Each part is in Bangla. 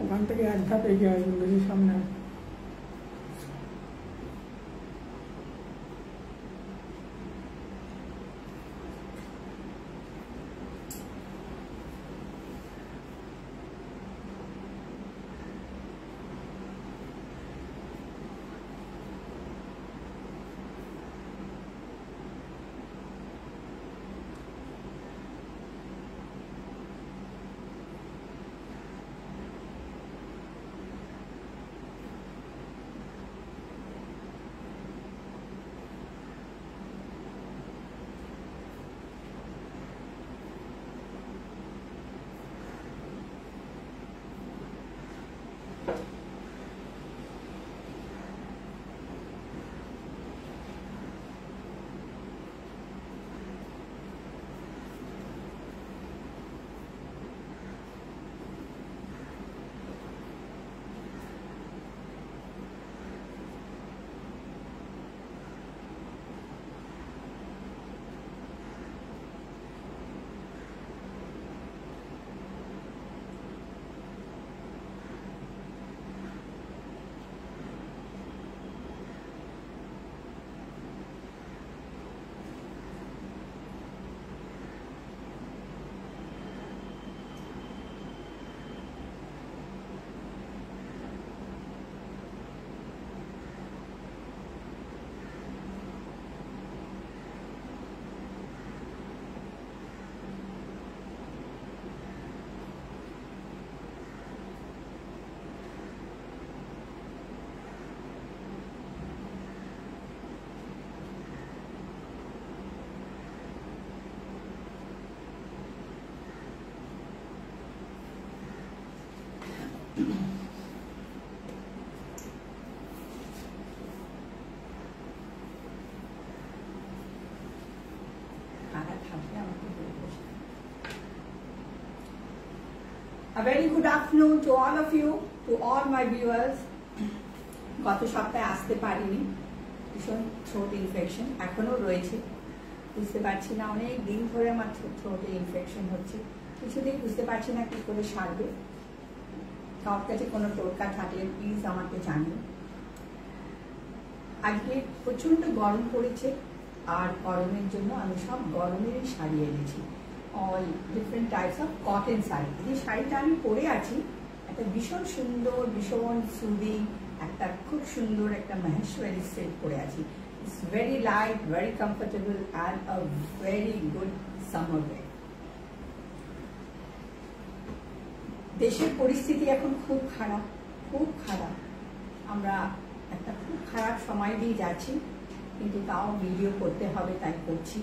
ওখান থেকে এক ধাপ এগিয়ে আসবেন, বেশি সামনে আসবেন। A very good afternoon to all of you, to all my viewers. গত সপ্তাহে আসতে পারিনি, ভীষণ থ্রোট ইনফেকশন এখনো রয়েছে, বুঝতে পারছি না, অনেক দিন ধরে আমার থ্রোটে ইনফেকশন হচ্ছে, কিছুতেই বুঝতে পারছি না কি করে সারবে। কারোর কাছে কোনো টোটকা থাকলে প্লিজ আমাকে জানিও। আজকে প্রচন্ড গরম পড়েছে, আর গরমের জন্য আমি সব গরমেরই শাড়ি এনেছি, all different types of cotton sari. যে শাড়িটা আমি পরে আছি একটা ভীষণ সুন্দর, ভীষণ সুদিং, একটা খুব সুন্দর একটা মহেশ্বরী সিল্ক পরে আছি। It's very light, very comfortable and a very good summer way. দেশের পরিস্থিতি এখন খুব খারাপ, খুব খারাপ। আমরা একটা খুব খারাপ সময় দিয়ে যাচ্ছি, কিন্তু তাও ভিডিও করতে হবে, তাই করছি।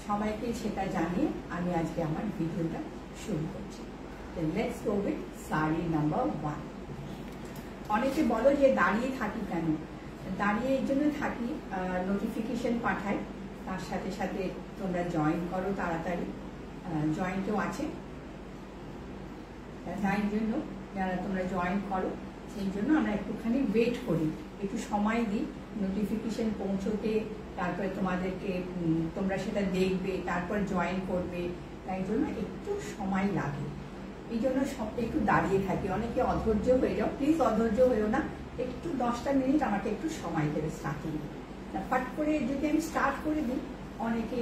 সবাইকে সেটা জানিয়ে আমি আজকে আমার ভিডিওটা শুরু করছি। Let's go with sari number 1। অনেকে বলো যে দাঁড়িয়ে থাকি কেন? দাঁড়িয়ে এই জন্য থাকি, নোটিফিকেশন পাঠাই, তার সাথে সাথে তোমরা জয়েন করো তাড়াতাড়ি, জয়েন্টও আছে, তাই জন্য যারা তোমরা জয়েন করো সেই জন্য আমরা একটুখানি ওয়েট করি, একটু সময় দিই নোটিফিকেশন পৌঁছতে, তারপরে তোমাদেরকে তোমরা সেটা দেখবে, তারপর জয়েন করবে, তাই জন্য একটু সময় লাগে, এই জন্য সব একটু দাঁড়িয়ে থাকি। অনেকে অধৈর্য হয়ে যাও, প্লিজ অধৈর্য হয়েও না, একটু 10টা মিনিট আমাকে একটু সময় দেবে স্টার্টিং। ফট করে যদি আমি স্টার্ট করে দিই, অনেকে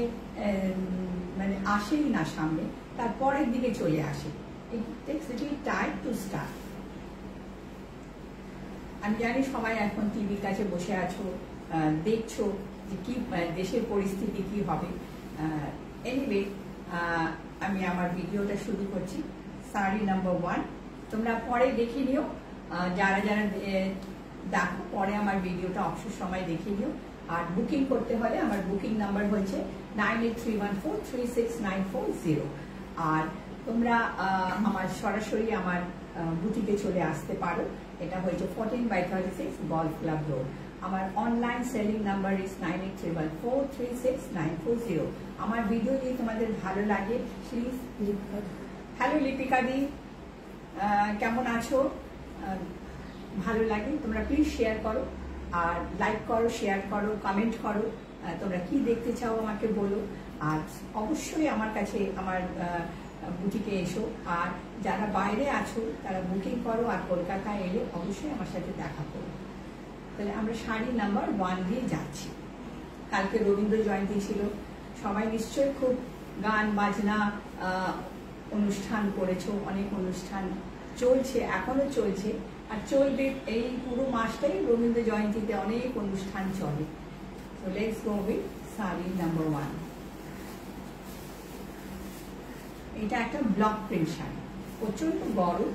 মানে আসেই না সামনে, তারপরের দিকে চলে আসে। It takes little time to start. আমি জানি সবাই এখন টিভির কাছে বসে আছো, দেখছো যে কি দেশের পরিস্থিতি কি হবে। এনিওয়ে, আমি আমার ভিডিওটা শুরু করছি। শাড়ি নাম্বার 1 তোমরা পরে দেখে নিও, যারা যারা দেখো পরে আমার ভিডিওটা অবসর সময় দেখে নিও। আর বুকিং করতে হলে আমার বুকিং নাম্বার হচ্ছে 9831436940। আর তোমরা আমার সরাসরি আমার বুটিকে চলে আসতে পারো, এটা হয়েছে 14/36 গলফ ক্লাব রোড। আমার অনলাইন সেলিং নাম্বার ইজ 9831436940। আমার ভিডিও যদি তোমাদের ভালো লাগে প্লিজ, হ্যালো লিপিকা দি, কেমন আছো? ভালো লাগে তোমরা প্লিজ শেয়ার করো, আর লাইক করো, শেয়ার করো, কমেন্ট করো, তোমরা কি দেখতে চাও আমাকে বলো। আর অবশ্যই আমার কাছে আমার বুটিকে এসো। আর যারা বাইরে আছো তারা বুকিং করো, আর কলকাতায় এলে অবশ্যই আমার সাথে দেখা করো। তাহলে আমরা শাড়ি নাম্বার 1 দিয়ে যাচ্ছি। কালকে রবীন্দ্র জয়ন্তী ছিল, সবাই নিশ্চয়ই খুব গান বাজনা অনুষ্ঠান করেছো, অনেক অনুষ্ঠান চলছে, এখনো চলছে আর চলবে। এই পুরো মাসটাই রবীন্দ্র জয়ন্তীতে অনেক অনুষ্ঠান চলে। So let's go with sari number 1। এটা একটা ব্লক প্রিন্ট শাড়ি, প্রচন্ড গরম,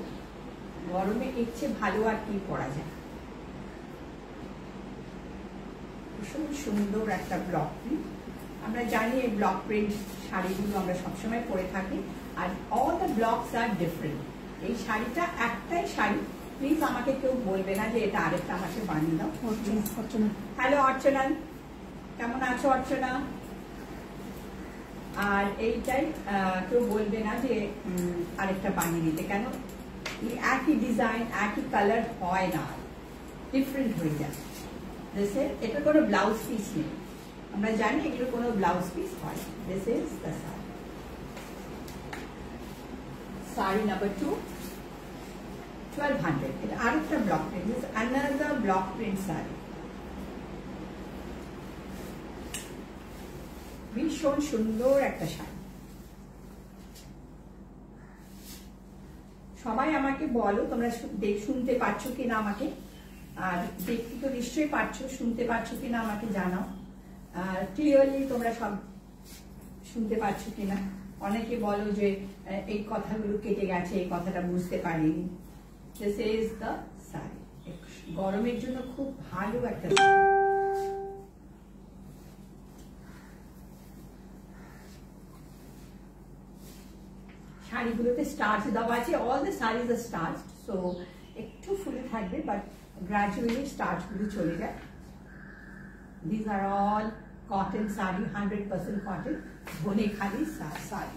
গরমে এর চেয়ে ভালো আর কি পরা যায়। ভীষণ সুন্দর একটা ব্লক প্রিন্ট। আমরা জানি এই ব্লক প্রিন্ট শাড়িগুলো আমরা সবসময় পরে থাকি, আর all the blocks are different. এই শাড়িটা একটাই শাড়ি, প্লিজ আমাকে কেউ বলবে না যে এটা আরেকটা আমাকে বানিয়ে দাও। অর্চনা, হ্যালো অর্চনা, কেমন আছো অর্চনা? আর এইটাই কেউ বলবে না যে আরেকটা বানিয়ে দিতে, কেন একই ডিজাইন একই কালার হয় না, ডিফারেন্ট হয়ে যায়। এটা কোনো ব্লাউজ পিস নেই, আমরা জানি এগুলো কোনো ব্লাউজ পিস হয়। This is the sari. Sari number 2, 1200। এটা আরেকটা block print, this another block print sari. ভীষণ সুন্দর একটা শাড়ি। সবাই আমাকে বলো তোমরা শুনতে পাচ্ছ কিনা আমাকে, আর দেখতে তো নিশ্চয়ই পাচ্ছ, শুনতে পাচ্ছ কিনা আমাকে জানাও। আর ক্লিয়ারলি তোমরা সব শুনতে পাচ্ছ কিনা। অনেকে বলো যে এই কথাগুলো কেটে গেছে, এই কথাটা বুঝতে পারিনি। This is the sari. গরমের জন্য খুব ভালো একটা শাড়ি। শাড়িগুলোতে স্টার্চ দেওয়া আছে, all the saris are starch, so একটু ফুলে থাকবে বাট গ্রাজুয়ালি স্টার্চ গুলো চলে যায়। This are all cotton sari, 100% cotton, Dhaniakhali sari.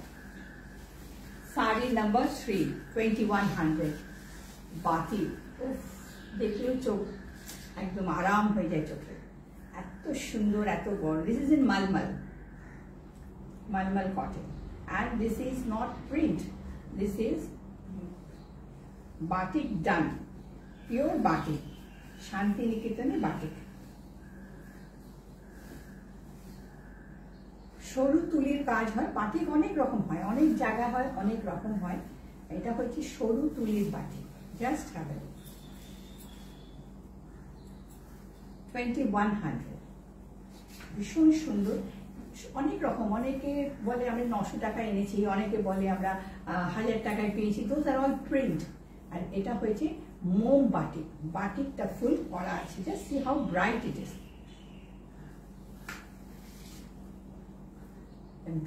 Sari number 3, 2100। বাতি, উফ, দেখলেও চোখ একদম আরাম হয়ে যায় চোখে, এত সুন্দর, এত বড়। This is in mulmul, mulmul cotton. And this is not print, this is batik done, pure batik, শান্তিনিকেতনের বাটিক। সরু তুলির কাজ হয়, বাটিক অনেক রকম হয়, অনেক জায়গা হয়, অনেক রকম হয়। এটা হচ্ছে সরু তুলির বাটিক। Just have it. 2100। ভীষণ সুন্দর, অনেক রকম। অনেকে বলে আমি 900 টাকা এনেছি, অনেকে বলে আমরা 1000 টাকায় পেয়েছি। Those are all print. আর এটা হয়েছে মোম বাটিক, বাটিকটা ফুল করা আছে। Just see how bright it is,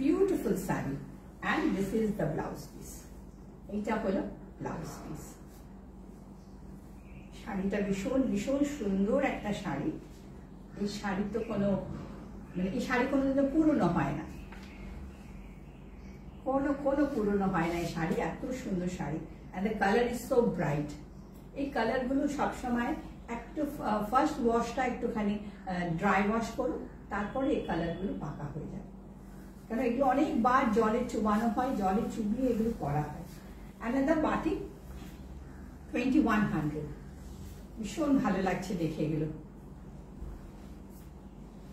beautiful sari. And this is the blouse piece. এইটা হলো ব্লাউজ পিস। শাড়িটা ভীষণ ভীষণ সুন্দর একটা শাড়ি। এই শাড়ি তো কোনো মানে এই শাড়ি কোনোদিনও পুরনো হয় না, কোনো পুরনো হয় না এই শাড়ি। এত সুন্দর sari. And the colour is so bright. এই কালারগুলো সবসময় একটু ফার্স্ট ওয়াশটা একটুখানি ড্রাই ওয়াশ করুন, তারপরে এই কালারগুলো পাকা হয়ে যায়। কারণ এগুলো অনেকবার জলে চুবানো হয়, জলে চুবিয়ে এগুলো করা হয়। Another batik, 2100। ভীষণ ভালো লাগছে দেখে এগুলো।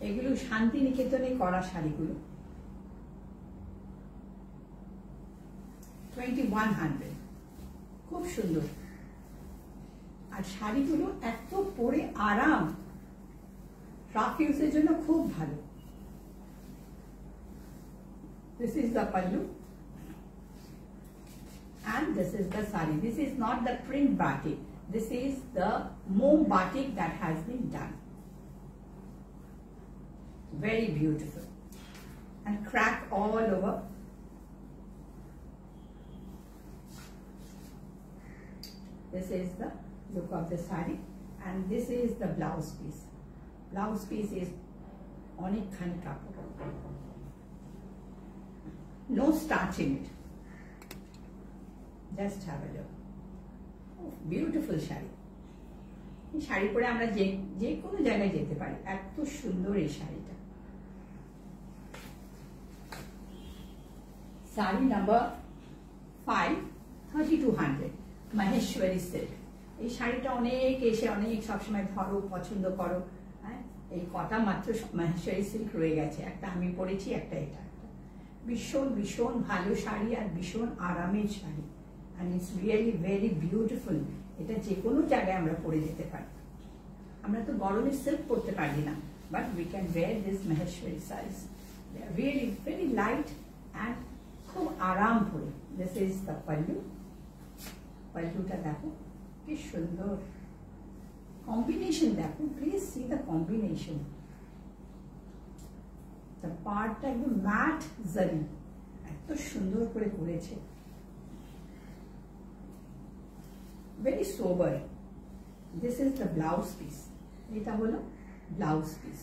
এগুলো শান্তিনিকেতনে করা শাড়িগুলো। 2100, খুব সুন্দর। আর শাড়িগুলো এত পরে আরাম, রাফ ইউজের জন্য খুব ভালো। This is the pallu and this is the sari. This is not the print batik. This is the moom batik that has been done. Very beautiful and crack all over. This is the look of the sari, and this is the blouse piece. Blouse piece is onek khani kapor, no starch in it. Just have a look. Oh, beautiful shari. এই শাড়ি পরে আমরা যে কোনো জায়গায় যেতে পারি, এত সুন্দর এই শাড়িটা। Sari number 3200 Maheshwari silk. এই শাড়িটা অনেক এসে অনেক সবসময় ধরো পছন্দ করো, হ্যাঁ এই কটা মাত্র মাহেশ্বরী সিল্ক রয়ে গেছে, একটা আমি পরেছি, একটা এটা একটা ভীষণ ভীষণ ভালো শাড়ি আর ভীষণ আরামের sari, and it's really very beautiful। এটা যে কোনো জায়গায় আমরা পরে যেতে পারি। আমরা তো গরমে সিল্ক পরতে পারি না, but we can wear this Maheshwari size। They are really very light and খুব আরাম পরে। This is the pallu। পাল্লুটা দেখো কি সুন্দর কম্বিনেশন, দেখো please see the combination. The পার্টটা একদম ম্যাট জারি, এত সুন্দর করে করেছে, very sober। This is the blouse piece। এটা হলো ব্লাউজ পিস।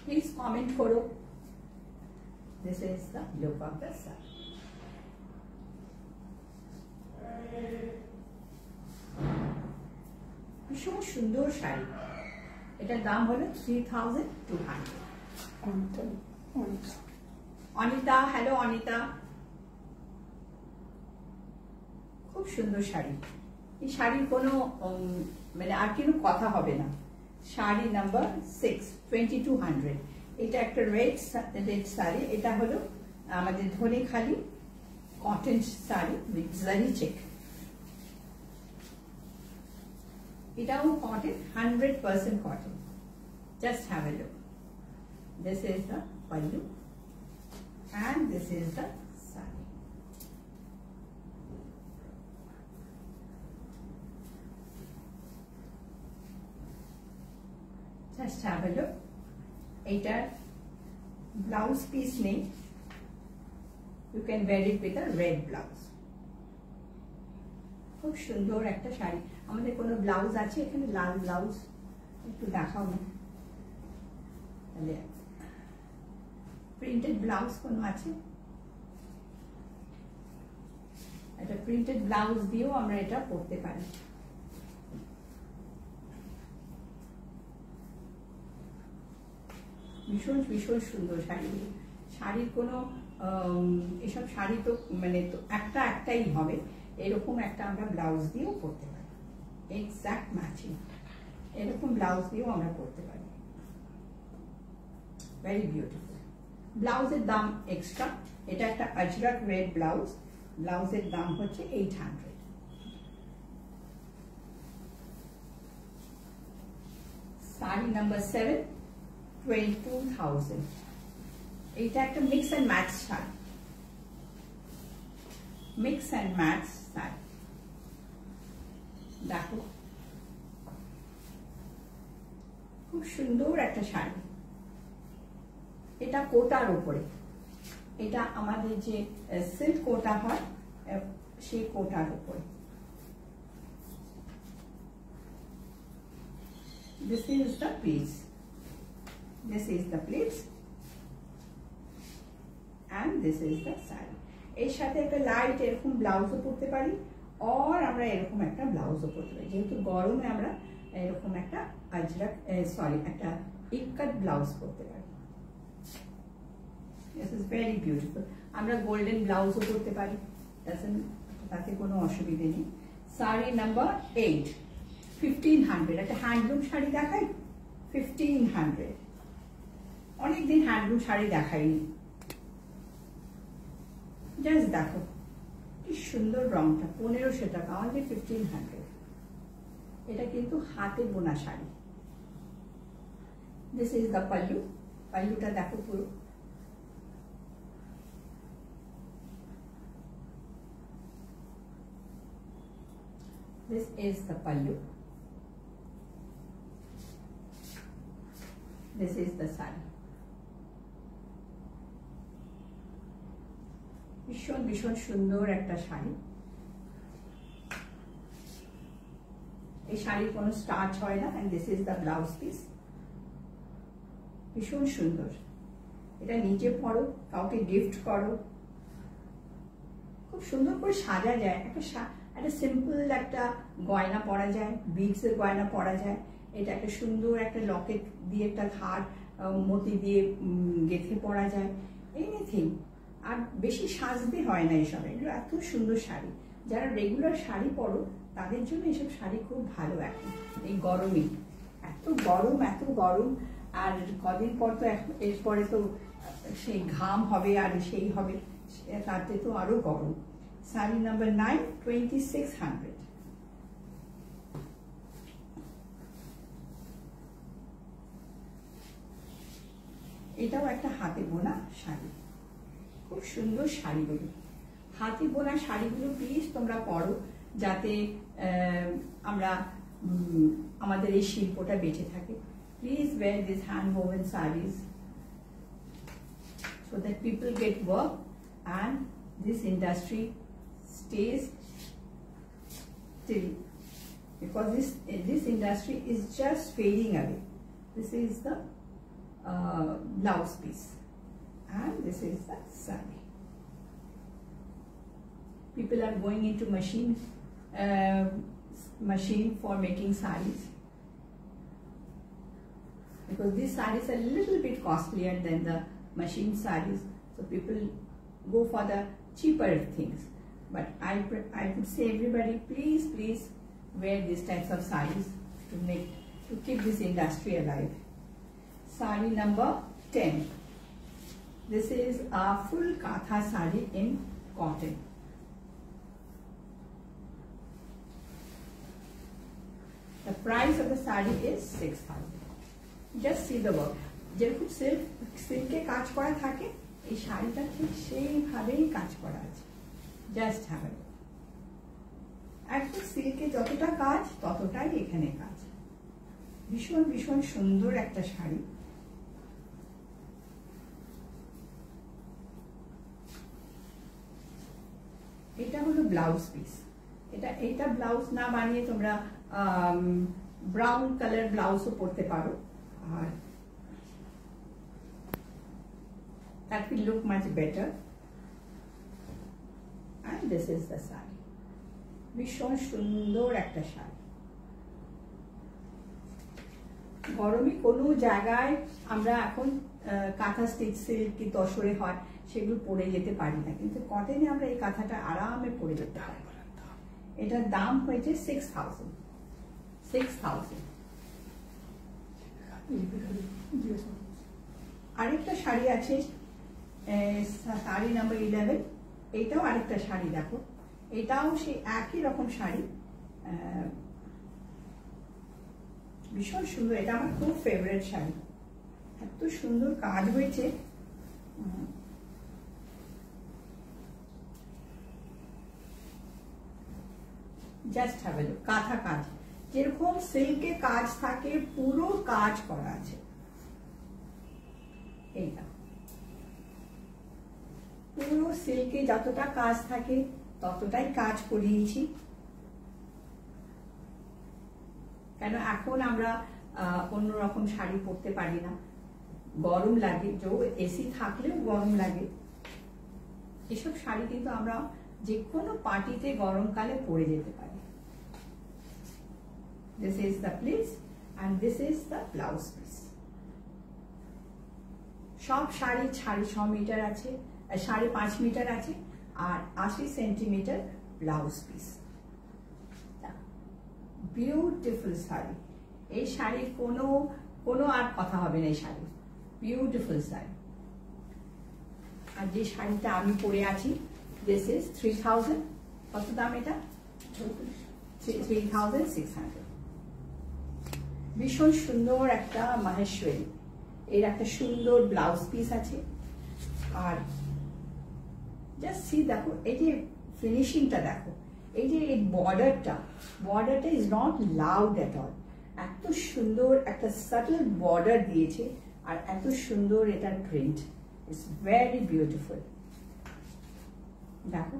প্লিজ কমেন্ট করো। This is the look of the saree। ভীষণ সুন্দর শাড়ি, এটার দাম হলো 3200। অনিতা, হ্যালো অনিতা, খুব সুন্দর শাড়ি। এই শাড়ির কোনো মানে আর কোনো কথা হবে না। শাড়ি নাম্বার 6, 2200। এটা একটা রেড শাড়ি, এটা হলো আমাদের ধনেখালি কটন শাড়ি উইথ জারি চেক। এটাও cotton, 100% cotton. Just have a look. This is the pallu and this is the saree। Just have a look। এটার ব্লাউজ পিস নেই, you can wear it with a red blouse। খুব সুন্দর একটা শাড়ি। আমাদের কোনো ব্লাউজ আছে এখানে? লাল ব্লাউজ একটু দেখাও না তাহলে। প্রিন্টেড ব্লাউজ কোনো আছে? একটা প্রিন্টেড ব্লাউজ দিয়েও আমরা এটা পরতে পারি। ভীষণ ভীষণ সুন্দর শাড়িগুলো। শাড়ির কোনো এসব শাড়ি তো মানে তো একটাই হবে, এরকম একটা আমরা ব্লাউজ দিয়েও পরতে পারি, এক্সাক্ট ম্যাচিং। এরকম ব্লাউজ দিয়েও আমরা পরতে পারি, ভেরি বিউটিফুল। ব্লাউজের দাম এক্সট্রা। এটা একটা আজরাক রেড ব্লাউজ, ব্লাউজের দাম হচ্ছে 800। শাড়ি নাম্বার 7, 22,000। এইটা একটা mix and match sari, mix and match sari. দেখো খুব সুন্দর একটা শাড়ি। এটা কোটার উপরে, এটা আমাদের যে সিল্ক কোটা হয় সেই কোটার উপরে। This is the piece। This is the pleats and this is the saree। এর সাথে একটা লাইট এরকম ব্লাউজও পরতে পারি, আর আমরা এরকম একটা ব্লাউজও পরতে পারি। যেহেতু গরমে আমরা এরকম একটা আজরাক একটা ইক্কাত ব্লাউজ পরতে পারি। This is very beautiful। আমরা গোল্ডেন ব্লাউজও পরতে পারি, তাতে কোনো অসুবিধে নেই। শাড়ি নাম্বার 8, 1500। একটা হ্যান্ডলুম শাড়ি দেখাই, 1500। অনেকদিন হ্যান্ডলুম শাড়ি দেখাইনি। জাস্ট দেখো কি সুন্দর রংটা, 1500 টাকা, অনলি 1500। এটা কিন্তু হাতে বোনা sari. This is the pallu. পাল্লুটা দেখো পুরো this is the pallu। This is the saree। ভীষণ ভীষণ সুন্দর একটা শাড়ি। এই শাড়ির কোনো স্টার্চ হয় না, and this is the blouse piece। ভীষণ সুন্দর। এটা নিজে পরো, কাউকে গিফট করো, খুব সুন্দর করে সাজা যায়। একটা সিম্পল একটা গয়না পরা যায়, বিডস এর গয়না পরা যায়, এটা একটা সুন্দর একটা লকেট দিয়ে একটা হার মতি দিয়ে গেঁথে পরা যায়, এনিথিং। আর বেশি সাজতে হয় না এসব, এগুলো এত সুন্দর শাড়ি। যারা রেগুলার শাড়ি পরো তাদের জন্য এসব শাড়ি খুব ভালো। এখন এই গরমে এত গরম, আর কদিন পর তো এরপরে তো সেই ঘাম হবে আর সেই হবে, তাতে তো আরো গরম। শাড়ি নাম্বার 9, 2600। এটাও একটা হাতে বোনা শাড়ি, খুব সুন্দর শাড়িগুলো। হাতে বোনা শাড়িগুলো প্লিজ তোমরা পরো, যাতে আমরা আমাদের এই শিল্পটা বেঁচে থাকে। Please wear these hand woven sarees so that people get work and this industry stays still, because this industry is just fading away. This is the blouse piece and this is the saree. People are going into machine for making sarees, because these sarees are a little bit costlier than the machine sarees, so people go for the cheaper things. But I would say everybody, please wear these types of sarees to keep this industry alive. Saree number 10. This is a full katha saree in cotton. The price of the saree is 6,000. Just see the work. যেরকম সিল্কে কাজ করা থাকে, এই শাড়িটা ঠিক সেইভাবেই কাজ করা আছে। Just have a look. একদম সিল্কে যতটা কাজ ততটাই এখানে কাজ। ভীষণ সুন্দর একটা শাড়ি। এটা হলো ব্লাউজ পিস। এটা ব্লাউজ না বানিয়ে তোমরা ব্রাউন কালার ব্লাউজও পরতে পারো, আর that will look much better. And this is the saree. ভীষণ সুন্দর একটা শাড়ি। গরমে কোনো জায়গায় আমরা এখন কাঁথা স্টিচ সিল্ক কি তসরে হয় সেগুলো পরে যেতে পারি না, কিন্তু কটনে আমরা এই কাঁথাটা আরামে পরে যেতে পারি। এটার দাম হয়েছে 6,000। আরেকটা শাড়ি আছে, শাড়ি নাম্বার 11। এটাও আরেকটা শাড়ি, দেখো এটাও সেই একই রকম শাড়ি, ভীষণ সুন্দর। এটা আমার খুব ফেভারিট শাড়ি, এত সুন্দর কাজ হয়েছে। Just have a look. কাঁথা কাজ যেরকম সিল্কে কাজ থাকে, পুরো কাজ করা আছে। এইটা পুরো সিল্কে যতটা কাজ থাকে ততটাই কাজ করিয়েছি, কেন এখন আমরা অন্যরকম শাড়ি পরতে পারি না, গরম লাগে, এসি থাকলেও গরম লাগে। এসব শাড়ি কিন্তু আমরা যে কোনো পার্টিতে গরমকালে পরে যেতে পারি। This is the piece and this is the blouse piece. সব শাড়ি 6.5 মিটার আছে, 5.5 মিটার আছে, আর 80 centimetre blouse piece. Beautiful sari. এই শাড়ির কোনো আর কথা হবে না। এই শাড়ি বিউটিফুল শাড়ি। আর যে শাড়িটা আমি পরে আছি, দিস ইজ 3,000। কত দাম এটা? 3,600। ভীষণ সুন্দর একটা মাহেশ্বরী। এর একটা সুন্দর ব্লাউজ পিস আছে, আর জাস্ট সি, দেখো এই যে ফিনিশিংটা দেখো, এই যে এই বর্ডারটা is not loud at all. এত সুন্দর একটা সাটল বর্ডার দিয়েছে, আর এত সুন্দর এটার প্রিন্ট, ইটস ভেরি বিউটিফুল। দেখো,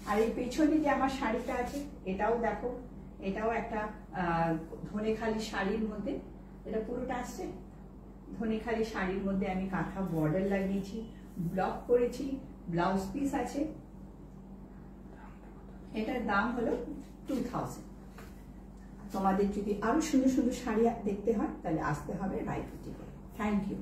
আর এই পেছনে যে আমার শাড়িটা আছে, এটাও দেখো, এটাও একটা ধনেখালি শাড়ির মধ্যে, এটা পুরোটা আসছে ধনেখালি শাড়ির মধ্যে। আমি কাঁথা বর্ডার লাগিয়েছি, ব্লক করেছি, ব্লাউজ পিস আছে। এটার দাম হলো 2,000। তোমাদের যদি আরো সুন্দর সুন্দর শাড়ি দেখতে হয় তাহলে আসতে হবে রায় বুটিকে। Thank you.